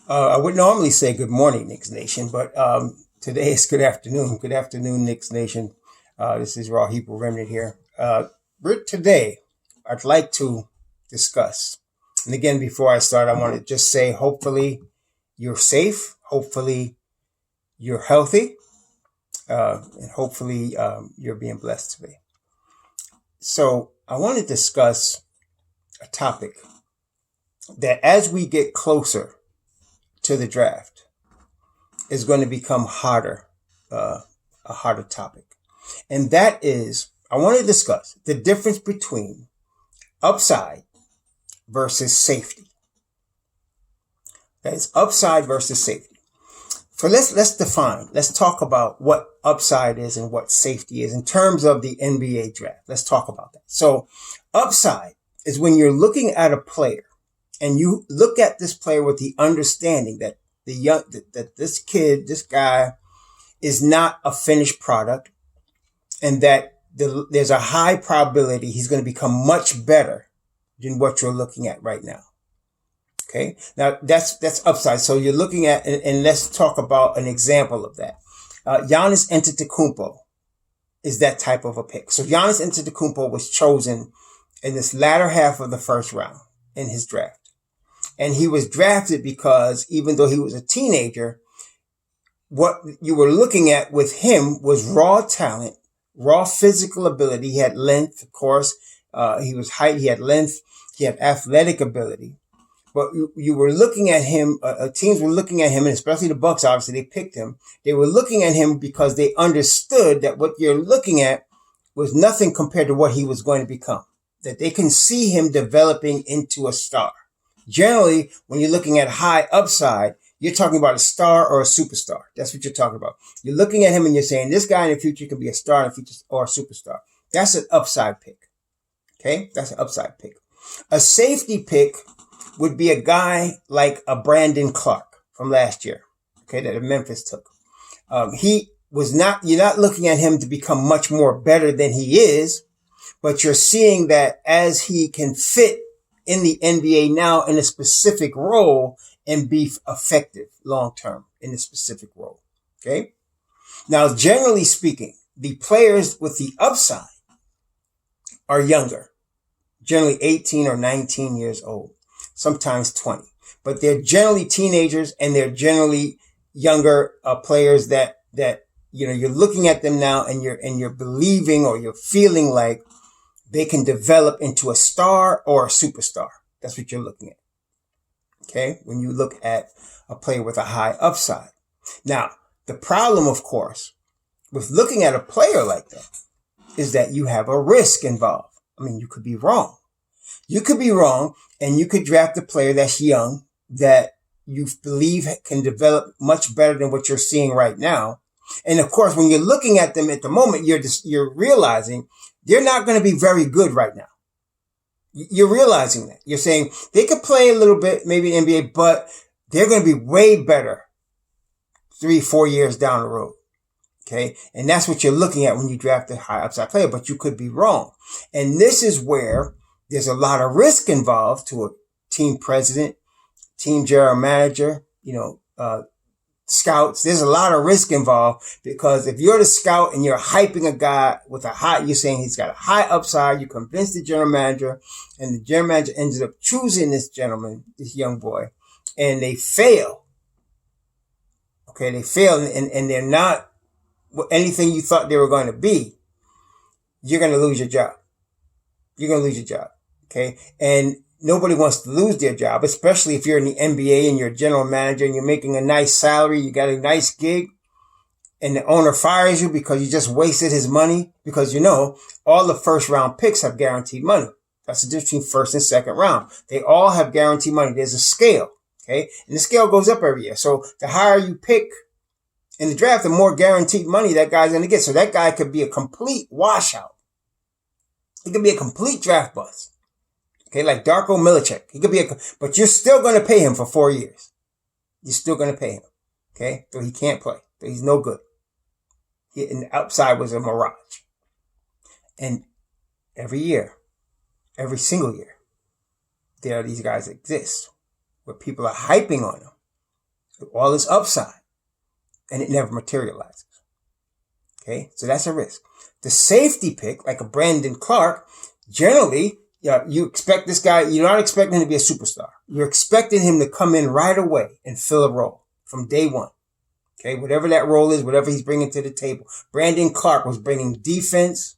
I would normally say good morning, Knicks Nation, but today is good afternoon. Good afternoon, Knicks Nation. This is Raw Hebrew Remnant here. Today, I'd like to discuss, and again, before I start, I want to just say, hopefully, you're safe. Hopefully, you're healthy. And hopefully, you're being blessed today. So, I want to discuss a topic that as we get closer to the draft is going to become a harder topic. And that is, I want to discuss the difference between upside versus safety. That is upside versus safety. Let's talk about what upside is and what safety is in terms of the NBA draft. Let's talk about that. So upside is when you're looking at a player and you look at this player with the understanding that this guy is not a finished product and that there's a high probability he's going to become much better than what you're looking at right now. Okay. Now that's upside. So you're looking at, and let's talk about an example of that. Giannis Antetokounmpo is that type of a pick. So Giannis Antetokounmpo was chosen in this latter half of the first round in his draft. And he was drafted because even though he was a teenager, what you were looking at with him was raw talent, raw physical ability. He had length, of course. He was height. He had length. He had athletic ability. But you were looking at him, teams were looking at him, and especially the Bucks, obviously, they picked him. They were looking at him because they understood that what you're looking at was nothing compared to what he was going to become, that they can see him developing into a star. Generally, when you're looking at high upside, you're talking about a star or a superstar. That's what you're talking about. You're looking at him and you're saying, this guy in the future can be a star in the future or a superstar. That's an upside pick. Okay? That's an upside pick. A safety pick would be a guy like a Brandon Clark from last year, okay, that Memphis took. You're not looking at him to become much more better than he is, but you're seeing that as he can fit in the NBA now in a specific role and be effective long term in a specific role. Okay. Now, generally speaking, the players with the upside are younger, generally 18 or 19 years old, sometimes 20, but they're generally teenagers and they're generally younger players that you're looking at them now and you're believing or you're feeling like they can develop into a star or a superstar. That's what you're looking at. Okay. When you look at a player with a high upside. Now, the problem, of course, with looking at a player like that is that you have a risk involved. I mean, you could be wrong. You could be wrong and you could draft a player that's young that you believe can develop much better than what you're seeing right now. And of course, when you're looking at them at the moment, you're realizing they're not going to be very good right now. You're realizing that. You're saying they could play a little bit, maybe in NBA, but they're going to be way better 3-4 years down the road. Okay. And that's what you're looking at when you draft a high upside player, but you could be wrong. And this is where there's a lot of risk involved to a team president, team general manager, scouts. There's a lot of risk involved because if you're the scout and you're hyping a guy with you're saying he's got a high upside, you convince the general manager and the general manager ends up choosing this young boy, and they fail. Okay. They fail and they're not anything you thought they were going to be. You're going to lose your job. You're going to lose your job. Okay. And nobody wants to lose their job, especially if you're in the NBA and you're a general manager and you're making a nice salary, you got a nice gig, and the owner fires you because you just wasted his money. Because all the first round picks have guaranteed money. That's the difference between first and second round. They all have guaranteed money. There's a scale. Okay. And the scale goes up every year. So the higher you pick in the draft, the more guaranteed money that guy's going to get. So that guy could be a complete washout. He could be a complete draft bust. Okay, like Darko Milicic. He could be but you're still going to pay him for 4 years. You're still going to pay him. Okay, so he can't play. So he's no good. And the outside was a mirage. And every single year, there are these guys that exist where people are hyping on them. all this upside, and it never materializes. Okay, so that's a risk. The safety pick, like a Brandon Clark, generally, you expect this guy, you're not expecting him to be a superstar. You're expecting him to come in right away and fill a role from day one. Okay, whatever that role is, whatever he's bringing to the table. Brandon Clark was bringing defense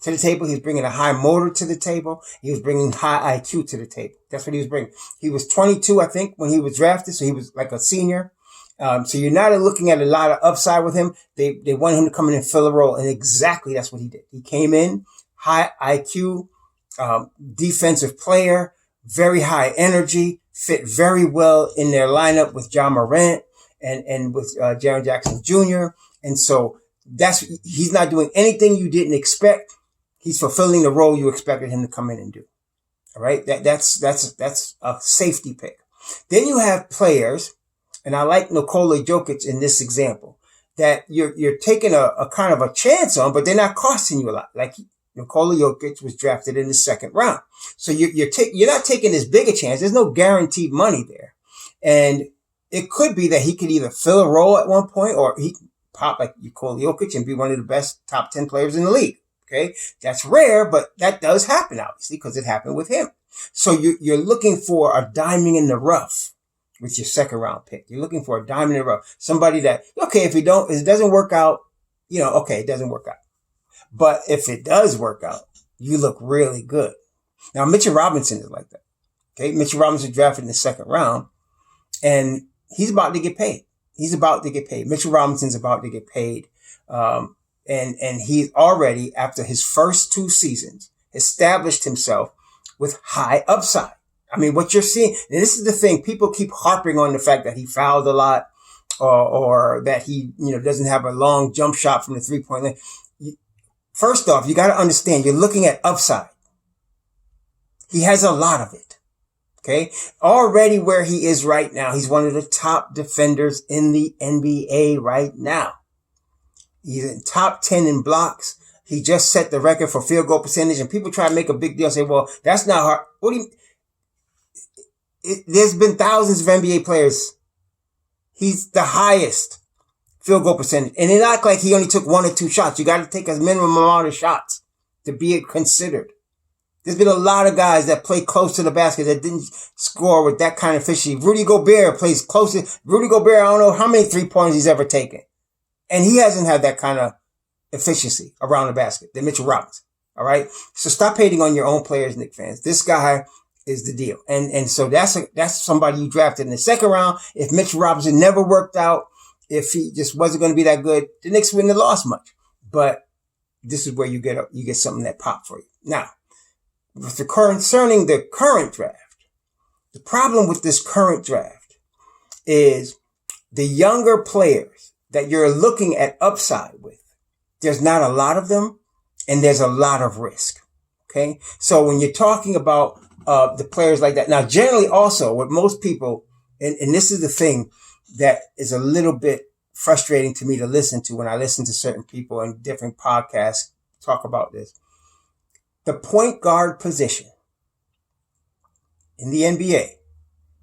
to the table. He was bringing a high motor to the table. He was bringing high IQ to the table. That's what he was bringing. He was 22, I think, when he was drafted, so he was like a senior. So you're not looking at a lot of upside with him. They wanted him to come in and fill a role, and exactly that's what he did. He came in, high IQ, defensive player, very high energy, fit very well in their lineup with John Morant and with Jaren Jackson Jr. And so he's not doing anything you didn't expect. He's fulfilling the role you expected him to come in and do. All right, that's a safety pick. Then you have players. And I like Nikola Jokic in this example, that you're taking a kind of a chance on, but they're not costing you a lot. Like Nikola Jokic was drafted in the second round. So you're not taking as big a chance. There's no guaranteed money there. And it could be that he could either fill a role at one point, or he could pop like Nikola Jokic and be one of the best top 10 players in the league. Okay. That's rare, but that does happen, obviously, because it happened with him. So you're looking for a diamond in the rough with your second round pick. You're looking for a diamond in the rough. Somebody that, okay, if it doesn't work out, okay, it doesn't work out. But if it does work out, you look really good. Now, Mitchell Robinson is like that. Okay. Mitchell Robinson drafted in the second round, and he's about to get paid. Mitchell Robinson's about to get paid. And he's already, after his first 2 seasons, established himself with high upside. I mean, what you're seeing, and this is the thing, people keep harping on the fact that he fouled a lot, or that he, doesn't have a long jump shot from the 3-point line. First off, you got to understand, you're looking at upside. He has a lot of it. Okay. Already where he is right now, he's one of the top defenders in the NBA right now. He's in top 10 in blocks. He just set the record for field goal percentage, and people try to make a big deal, say, well, that's not hard. What do you, there's been thousands of NBA players. He's the highest field goal percentage. And it not like he only took 1 or 2 shots. You got to take a minimum amount of shots to be considered. There's been a lot of guys that play close to the basket that didn't score with that kind of efficiency. Rudy Gobert plays close to, Rudy Gobert, I don't know how many 3-pointers he's ever taken. And he hasn't had that kind of efficiency around the basket than Mitchell Robinson. All right. So stop hating on your own players, Knicks fans. This guy is the deal. And so that's somebody you drafted in the second round. If Mitchell Robinson never worked out, if he just wasn't going to be that good, the Knicks wouldn't have lost much. But this is where you get something that popped for you. Now, concerning the current draft, the problem with this current draft is the younger players that you're looking at upside with. There's not a lot of them, and there's a lot of risk. Okay. So when you're talking about the players like that, now generally also what most people, and this is the thing that is a little bit frustrating to me to listen to when I listen to certain people in different podcasts talk about this. The point guard position in the NBA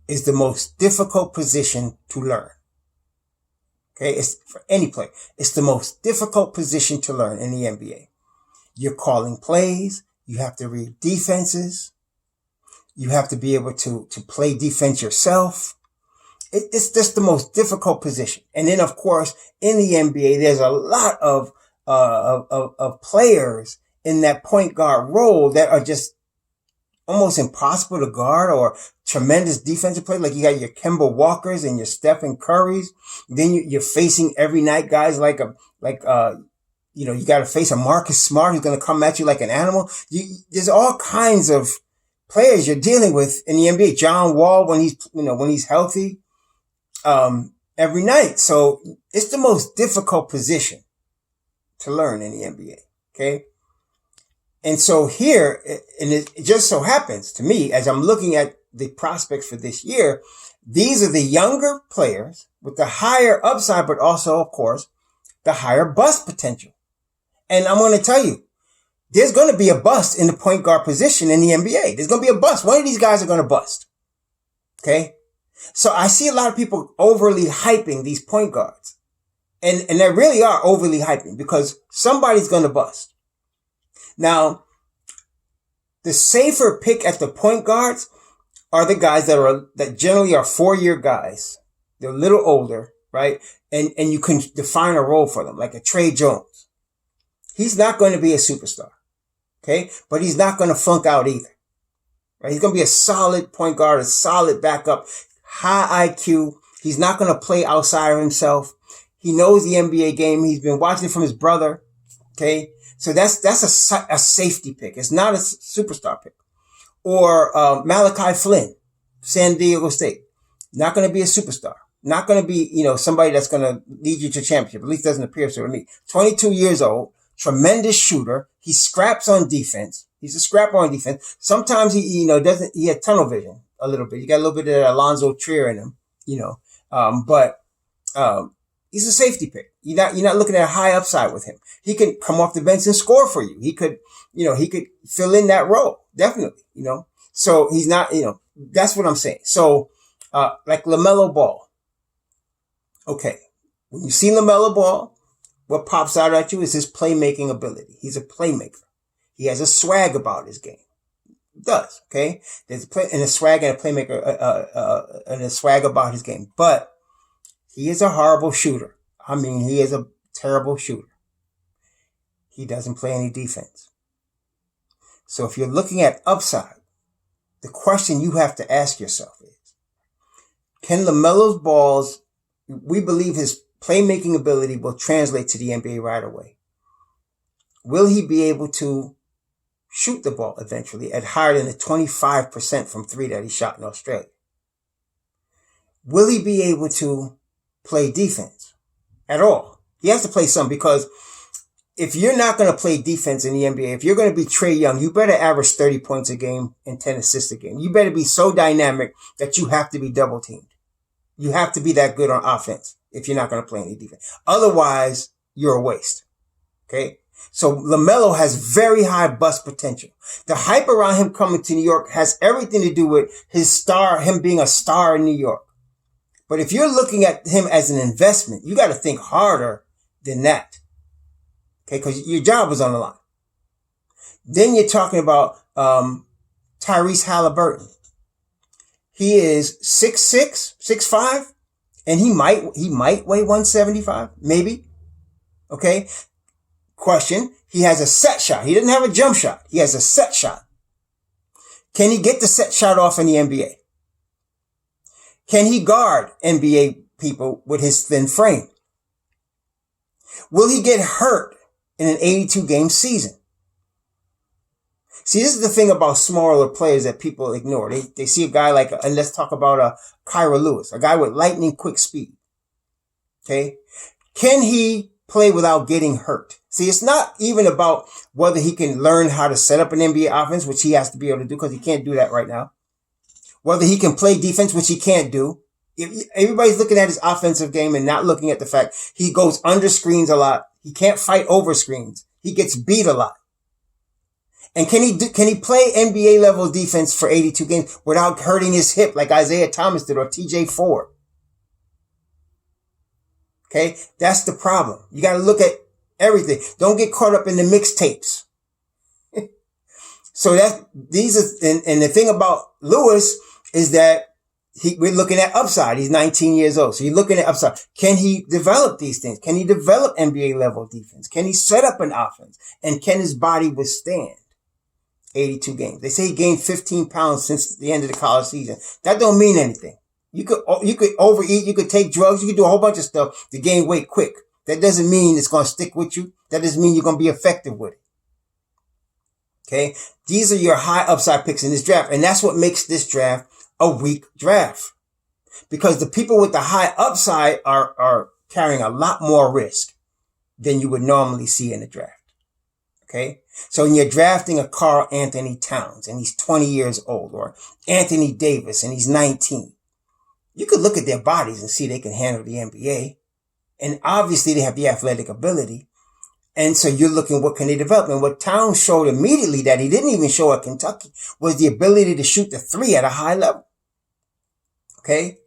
is the most difficult position to learn. Okay, it's for any player. It's the most difficult position to learn in the NBA. You're calling plays. You have to read defenses. You have to be able to play defense yourself. It's just the most difficult position. And then, of course, in the NBA, there's a lot of players in that point guard role that are just almost impossible to guard, or tremendous defensive players. Like you got your Kemba Walkers and your Stephen Currys. Then you're facing every night guys you got to face a Marcus Smart who's going to come at you like an animal. There's all kinds of players you're dealing with in the NBA. John Wall when he's healthy, every night. So it's the most difficult position to learn in the NBA. Okay. And so here, and it just so happens to me, as I'm looking at the prospects for this year, these are the younger players with the higher upside, but also, of course, the higher bust potential. And I'm going to tell you, there's going to be a bust in the point guard position in the NBA. There's going to be a bust. One of these guys are going to bust. Okay. So I see a lot of people overly hyping these point guards. And they really are overly hyping because somebody's going to bust. Now, the safer pick at the point guards are the guys that generally are 4-year guys. They're a little older, right? And you can define a role for them, like a Trey Jones. He's not going to be a superstar. Okay. But he's not going to flunk out either. Right? He's going to be a solid point guard, a solid backup, high IQ. He's not going to play outside of himself. He knows the NBA game. He's been watching it from his brother. Okay. So that's a safety pick. It's not a superstar pick. Or, Malachi Flynn, San Diego State. Not going to be a superstar. Not going to be, somebody that's going to lead you to championship. At least doesn't appear to me. 22 years old, tremendous shooter. He scraps on defense. He's a scrapper on defense. Sometimes he has tunnel vision a little bit. You got a little bit of that Alonzo Trier in him, but he's a safety pick. You're not looking at a high upside with him. He can come off the bench and score for you. He could fill in that role. Definitely, So he's not, that's what I'm saying. So, like LaMelo Ball. Okay. When you see LaMelo Ball, what pops out at you is his playmaking ability. He's a playmaker. He has a swag about his game. He does. Okay. There's a swag and a playmaker, and a swag about his game, but he is a horrible shooter. I mean, he is a terrible shooter. He doesn't play any defense. So if you're looking at upside, the question you have to ask yourself is, can LaMelo Ball's, we believe his playmaking ability will translate to the NBA right away. Will he be able to shoot the ball eventually at higher than the 25% from three that he shot in Australia? Will he be able to play defense at all? He has to play some, because if you're not going to play defense in the NBA, if you're going to be Trae Young, you better average 30 points a game and 10 assists a game. You better be so dynamic that you have to be double teamed. You have to be that good on offense if you're not going to play any defense. Otherwise, you're a waste. Okay? So LaMelo has very high bust potential. The hype around him coming to New York has everything to do with him being a star in New York. But if you're looking at him as an investment, you got to think harder than that. Okay, because your job is on the line. Then you're talking about Tyrese Halliburton. He is 6'6", 6'5", and he might weigh 175, maybe. Okay. Question: he has a set shot. He doesn't have a jump shot. He has a set shot. Can he get the set shot off in the NBA? Can he guard NBA people with his thin frame? Will he get hurt in an 82-game season? See, this is the thing about smaller players that people ignore. They see a guy and let's talk about a Kyra Lewis, a guy with lightning quick speed. Okay. Can he play without getting hurt? See, it's not even about whether he can learn how to set up an NBA offense, which he has to be able to do because he can't do that right now. Whether he can play defense, which he can't do. If everybody's looking at his offensive game and not looking at the fact he goes under screens a lot. He can't fight over screens. He gets beat a lot. And can he play NBA level defense for 82 games without hurting his hip like Isaiah Thomas did or TJ Ford? Okay. That's the problem. You got to look at everything. Don't get caught up in the mixtapes. So and the thing about Lewis is that we're looking at upside. He's 19 years old. So you're looking at upside. Can he develop these things? Can he develop NBA level defense? Can he set up an offense? And can his body withstand 82 games? They say he gained 15 pounds since the end of the college season. That don't mean anything. You could overeat. You could take drugs. You could do a whole bunch of stuff to gain weight quick. That doesn't mean it's going to stick with you. That doesn't mean you're going to be effective with it. Okay. These are your high upside picks in this draft. And that's what makes this draft a weak draft, because the people with the high upside are carrying a lot more risk than you would normally see in the draft. Okay. So when you're drafting a Karl Anthony Towns and he's 20 years old, or Anthony Davis and he's 19, you could look at their bodies and see they can handle the NBA. And obviously they have the athletic ability. And so you're looking, what can they develop? And what Towns showed immediately that he didn't even show at Kentucky was the ability to shoot the three at a high level. Okay.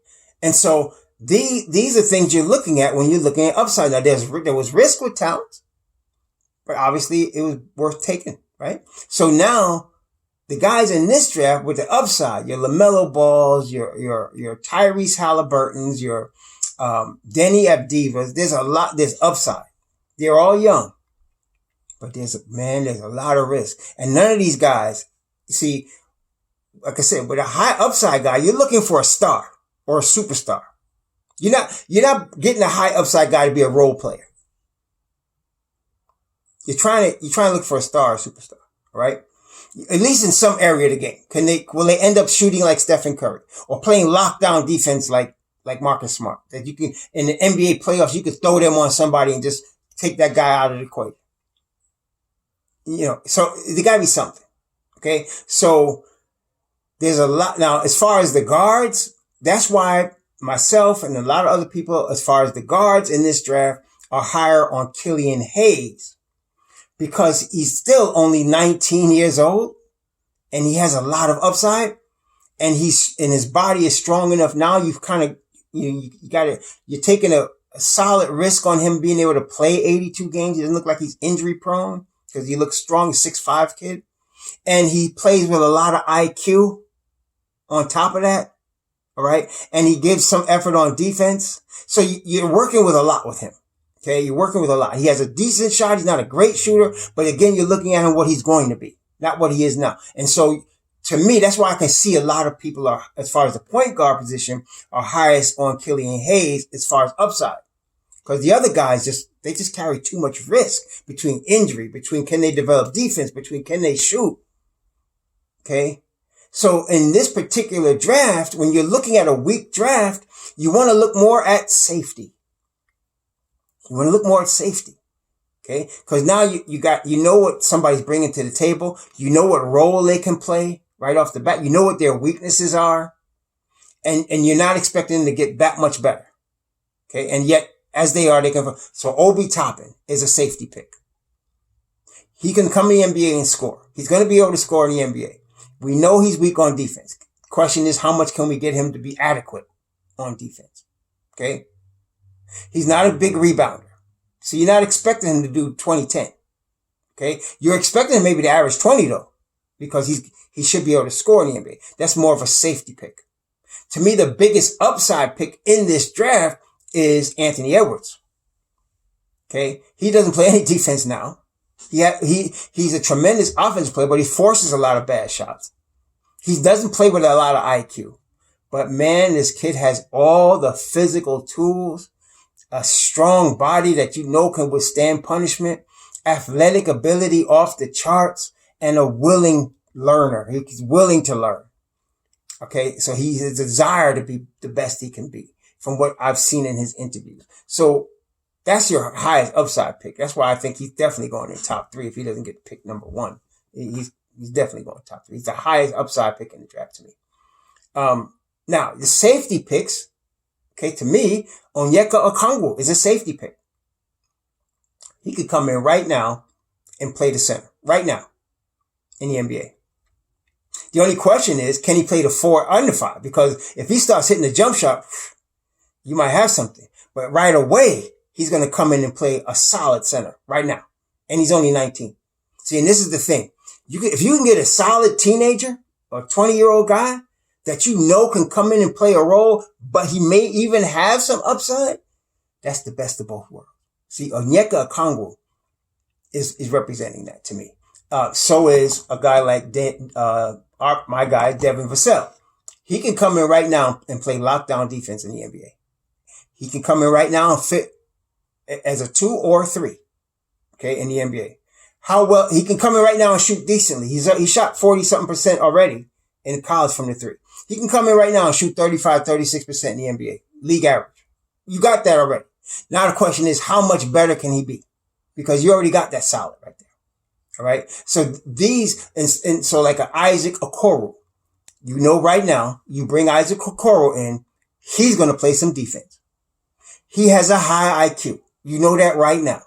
And so these are things you're looking at when you're looking at upside. Now there was risk with talent, but obviously it was worth taking, right? So now the guys in this draft with the upside, your LaMelo Balls, your Tyrese Halliburtons, your Denny Avdivas, there's upside. They're all young, but there's a lot of risk. And none of these guys, you see, like I said, with a high upside guy, you're looking for a star or a superstar. You're not getting a high upside guy to be a role player. You're trying to look for a star or superstar, right? At least in some area of the game. Will they end up shooting like Stephen Curry or playing lockdown defense like Marcus Smart? That you can, in the NBA playoffs, you could throw them on somebody and just take that guy out of the equation. So there gotta be something. Okay. So there's a lot. Now, as far as the guards, that's why myself and a lot of other people, as far as the guards in this draft, are higher on Killian Hayes because he's still only 19 years old and he has a lot of upside and his body is strong enough. Now you've kind of, you're taking a solid risk on him being able to play 82 games. He doesn't look like he's injury prone because he looks strong, 6'5" kid. And he plays with a lot of IQ on top of that. All right. And he gives some effort on defense. So you're working with a lot with him. Okay. You're working with a lot. He has a decent shot. He's not a great shooter, but again, you're looking at him what he's going to be, not what he is now. And so to me, that's why I can see a lot of people are, as far as the point guard position, are highest on Killian Hayes as far as upside. Because the other guys they just carry too much risk between injury, between can they develop defense, between can they shoot. Okay. So in this particular draft, when you're looking at a weak draft, you want to look more at safety. You want to look more at safety. Okay. Cause now you know what somebody's bringing to the table. You know what role they can play right off the bat. You know what their weaknesses are. And you're not expecting them to get that much better. Okay. And yet as they are, so Obi Toppin is a safety pick. He can come in the NBA and score. He's going to be able to score in the NBA. We know he's weak on defense. Question is, how much can we get him to be adequate on defense? Okay. He's not a big rebounder. So you're not expecting him to do 20-10. Okay. You're expecting him maybe to average 20 though, because he should be able to score in the NBA. That's more of a safety pick. To me, the biggest upside pick in this draft is Anthony Edwards. Okay. He doesn't play any defense now. He's a tremendous offensive player, but he forces a lot of bad shots. He doesn't play with a lot of IQ. But man, this kid has all the physical tools, a strong body that you know can withstand punishment, athletic ability off the charts, and a willing learner. He's willing to learn. Okay, so he has a desire to be the best he can be from what I've seen in his interviews. So that's your highest upside pick. That's why I think he's definitely going in top 3 if he doesn't get picked number 1. He's definitely going top 3. He's the highest upside pick in the draft to me. Now the safety picks, okay, to me, Onyeka Okongwu is a safety pick. He could come in right now and play the center right now in the NBA. The only question is, can he play the 4 under 5? Because if he starts hitting the jump shot, you might have something. But right away, he's going to come in and play a solid center right now. And he's only 19. See, and this is the thing. If you can get a solid teenager or 20-year-old guy that you know can come in and play a role, but he may even have some upside, that's the best of both worlds. See, Onyeka Okongwu is representing that to me. So is a guy like my guy, Devin Vassell. He can come in right now and play lockdown defense in the NBA. He can come in right now and fit as a 2 or 3, okay, in the NBA. How well he can come in right now and shoot decently. He shot 40-something% already in college from the 3. He can come in right now and shoot 35-36% in the NBA, league average. You got that already. Now the question is, how much better can he be? Because you already got that solid right there. All right. So so like an Isaac Okoro, you know, right now you bring Isaac Okoro in, he's going to play some defense. He has a high IQ. You know that right now.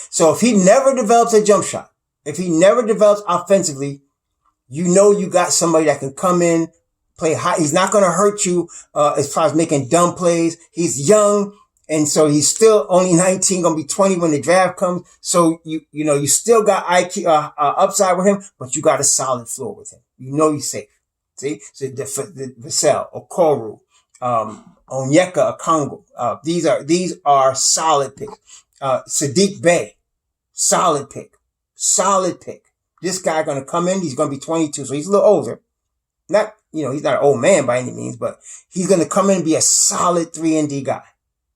So if he never develops a jump shot, if he never develops offensively, you know you got somebody that can come in, play high. He's not going to hurt you, as far as making dumb plays. He's young. And so he's still only 19, going to be 20 when the draft comes. So you still got IQ, upside with him, but you got a solid floor with him. He's safe. See? So the Vassell, Okoro, Onyeka Okongwu, these are solid picks. Sadiq Bey, solid pick. This guy going to come in. He's going to be 22. So he's a little older. Not, he's not an old man by any means, but he's going to come in and be a solid 3-and-D guy.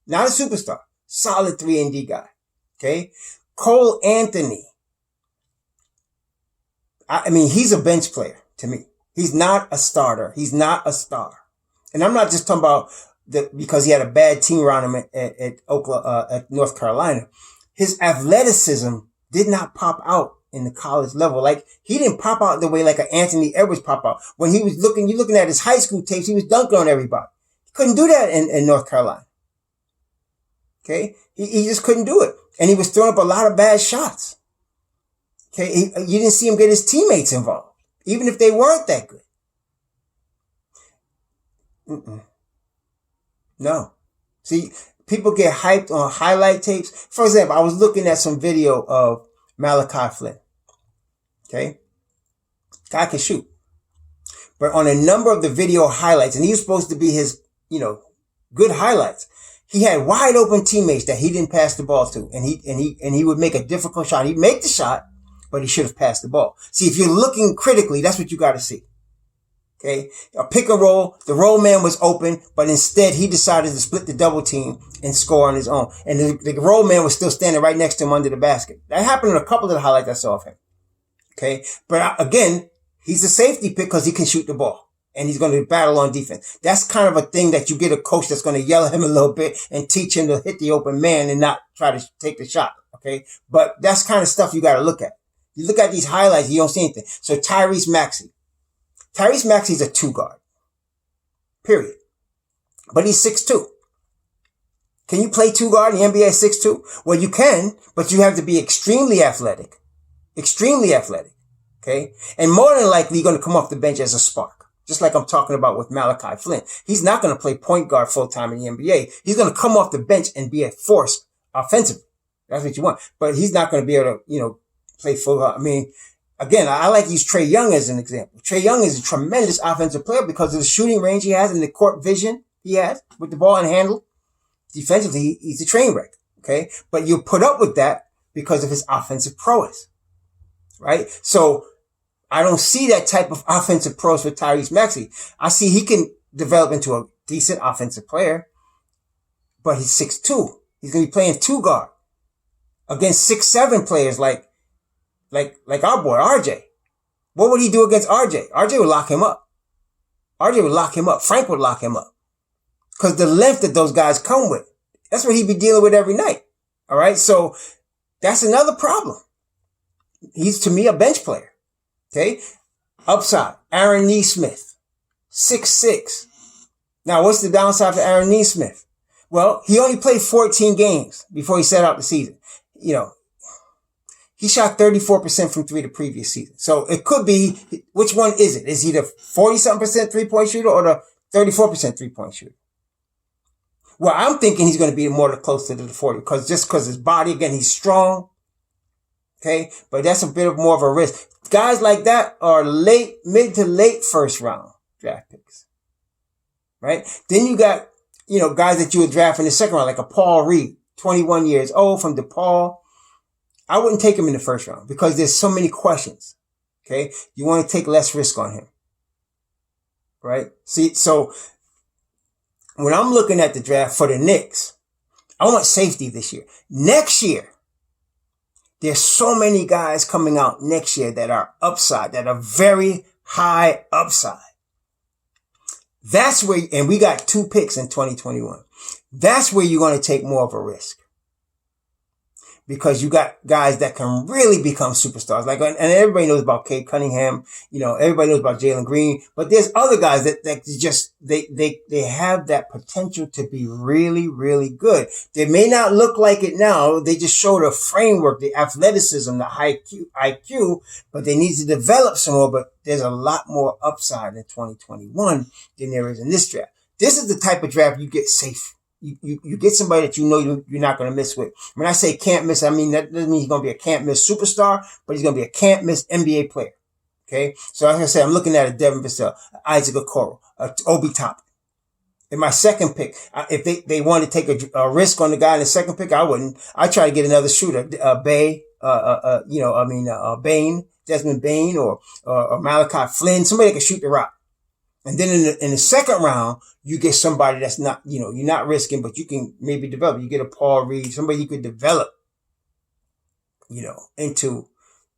Not a superstar. Solid 3-and-D guy. Okay. Cole Anthony. I mean, he's a bench player to me. He's not a starter. He's not a star. And I'm not just talking about because he had a bad team around him at North Carolina. His athleticism did not pop out in the college level. Like, he didn't pop out the way like an Anthony Edwards pop out. When he was you're looking at his high school tapes, he was dunking on everybody. He couldn't do that in North Carolina. Okay. He just couldn't do it. And he was throwing up a lot of bad shots. Okay. You didn't see him get his teammates involved, even if they weren't that good. No. See, people get hyped on highlight tapes. For example, I was looking at some video of Malachi Flynn. Okay. Guy can shoot. But on a number of the video highlights, and he was supposed to be his, good highlights, he had wide open teammates that he didn't pass the ball to. And he would make a difficult shot. He'd make the shot, but he should have passed the ball. See, if you're looking critically, that's what you got to see. Okay. A pick and roll. The roll man was open, but instead he decided to split the double team and score on his own. And the roll man was still standing right next to him under the basket. That happened in a couple of the highlights I saw of him. Okay. But again, he's a safety pick because he can shoot the ball and he's going to battle on defense. That's kind of a thing that you get a coach that's going to yell at him a little bit and teach him to hit the open man and not try to take the shot. Okay. But that's kind of stuff you got to look at. You look at these highlights, you don't see anything. So Tyrese Maxiell's a 2 guard. Period. But he's 6'2". Can you play 2 guard in the NBA at 6'2"? Well, you can, but you have to be extremely athletic. Okay. And more than likely, you're going to come off the bench as a spark. Just like I'm talking about with Malachi Flynn. He's not going to play point guard full time in the NBA. He's going to come off the bench and be a force offensively. That's what you want. But he's not going to be able to, play full guard. I mean, again, I like to use Trae Young as an example. Trae Young is a tremendous offensive player because of the shooting range he has and the court vision he has with the ball and handle. Defensively, he's a train wreck. Okay. But you put up with that because of his offensive prowess. Right. So I don't see that type of offensive prowess with Tyrese Maxiell. I see he can develop into a decent offensive player, but he's 6'2". He's going to be playing 2 guard against 6'7" players like our boy, RJ. What would he do against RJ? RJ would lock him up. Frank would lock him up. Because the length that those guys come with, that's what he'd be dealing with every night. All right. So that's another problem. He's, to me, a bench player. Okay. Upside, Aaron Nesmith, 6'6". Now, what's the downside for Aaron Nesmith? Well, he only played 14 games before he set out the season. He shot 34% from 3 the previous season. So it could be, which one is it? Is he the 40-something% 3-point shooter or the 34% 3-point shooter? Well, I'm thinking he's going to be more close to the 40 because his body, again, he's strong. Okay. But that's a bit of more of a risk. Guys like that are mid to late first round draft picks. Right. Then you got, guys that you would draft in the second round, like a Paul Reed, 21 years old from DePaul. I wouldn't take him in the first round because there's so many questions. Okay. You want to take less risk on him. Right. See, so when I'm looking at the draft for the Knicks, I want safety this year. Next year, there's so many guys coming out next year that are upside, that are very high upside. That's where, and we got 2 picks in 2021. That's where you're going to take more of a risk. because you got guys that can really become superstars. Like, and everybody knows about Cade Cunningham. Everybody knows about Jalen Green, but there's other guys that just, they have that potential to be really, really good. They may not look like it now. They just show the framework, the athleticism, the high IQ, but they need to develop some more. But there's a lot more upside in 2021 than there is in this draft. This is the type of draft you get safe. You get somebody that you're not going to miss with. When I say can't miss, I mean that doesn't mean he's going to be a can't miss superstar, but he's going to be a can't miss NBA player. Okay, so like I said, I'm looking at a Devin Vassell, Isaac Okoro, Obi Toppin. In my second pick, if they want to take a risk on the guy in the second pick, I wouldn't. I try to get another shooter, Bain, Desmond Bain, or Malachi Flynn, somebody that can shoot the rock. And then in the second round, you get somebody that's not, you're not risking, but you can maybe develop. You get a Paul Reed, somebody you could develop, into,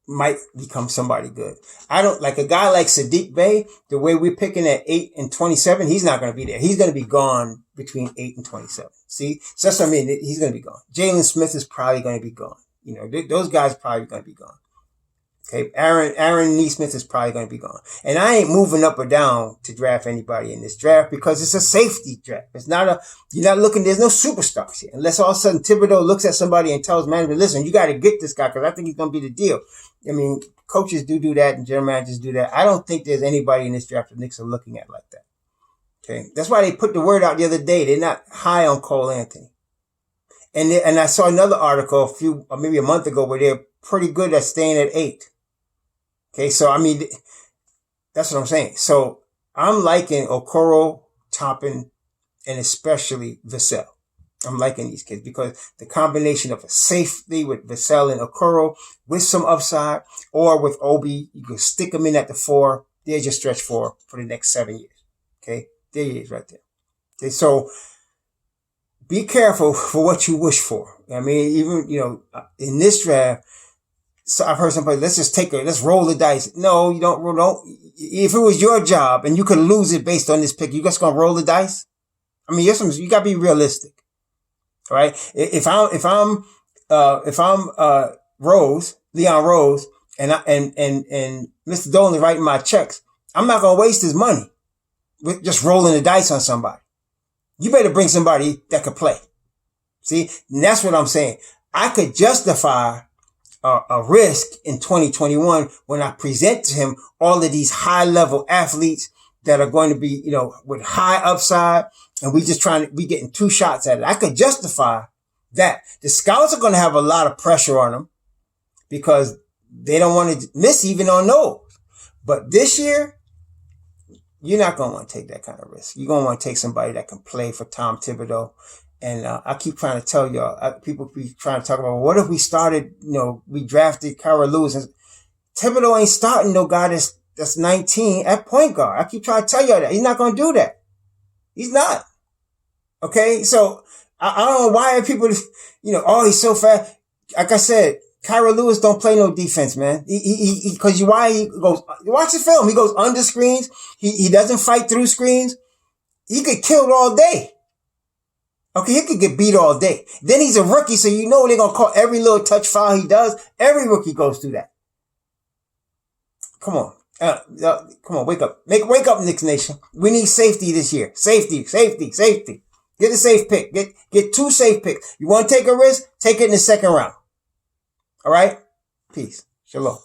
might become somebody good. I don't like a guy like Sadiq Bey, the way we're picking at 8 and 27, he's not going to be there. He's going to be gone between 8 and 27. See? So that's what I mean. He's going to be gone. Jalen Smith is probably going to be gone. Those guys probably going to be gone. Okay, Aaron Neesmith is probably going to be gone. And I ain't moving up or down to draft anybody in this draft because it's a safety draft. It's not you're not looking, there's no superstars here. Unless all of a sudden Thibodeau looks at somebody and tells management, listen, you got to get this guy because I think he's going to be the deal. I mean, coaches do that and general managers do that. I don't think there's anybody in this draft the Knicks are looking at like that. Okay, that's why they put the word out the other day. They're not high on Cole Anthony. And I saw another article maybe a month ago where they're pretty good at staying at 8. Okay, so I mean, that's what I'm saying. So I'm liking Okoro, Toppin, and especially Vassell. I'm liking these kids because the combination of a safety with Vassell and Okoro with some upside, or with Obi, you can stick them in at the 4. There's your stretch for the next 7 years. Okay, there he is right there. Okay, so be careful for what you wish for. I mean, even, in this draft, so I've heard somebody, let's roll the dice. No, you don't. If it was your job and you could lose it based on this pick, you just gonna roll the dice? I mean, you gotta be realistic. All right. If I'm Leon Rose, and Mr. Dolan is writing my checks, I'm not gonna waste his money with just rolling the dice on somebody. You better bring somebody that could play. See, and that's what I'm saying. I could justify a risk in 2021 when I present to him all of these high level athletes that are going to be, with high upside, and we getting 2 shots at it. I could justify that. The scouts are going to have a lot of pressure on them because they don't want to miss even on those. But this year, you're not going to want to take that kind of risk. You're going to want to take somebody that can play for Tom Thibodeau. And I keep trying to tell y'all, people keep trying to talk about, well, what if we started, we drafted Kara Lewis, and Thibodeau ain't starting no guy that's 19 at point guard. I keep trying to tell y'all that. He's not going to do that. He's not. Okay? So I don't know why people, he's so fast. Like I said, Kara Lewis don't play no defense, man. Cause why he goes, watch the film. He goes under screens. He doesn't fight through screens. He get killed all day. Okay, he could get beat all day. Then he's a rookie, so they're going to call every little touch foul he does. Every rookie goes through that. Come on. Come on, wake up. Wake up, Knicks Nation. We need safety this year. Safety. Get a safe pick. Get 2 safe picks. You want to take a risk? Take it in the second round. All right? Peace. Shalom.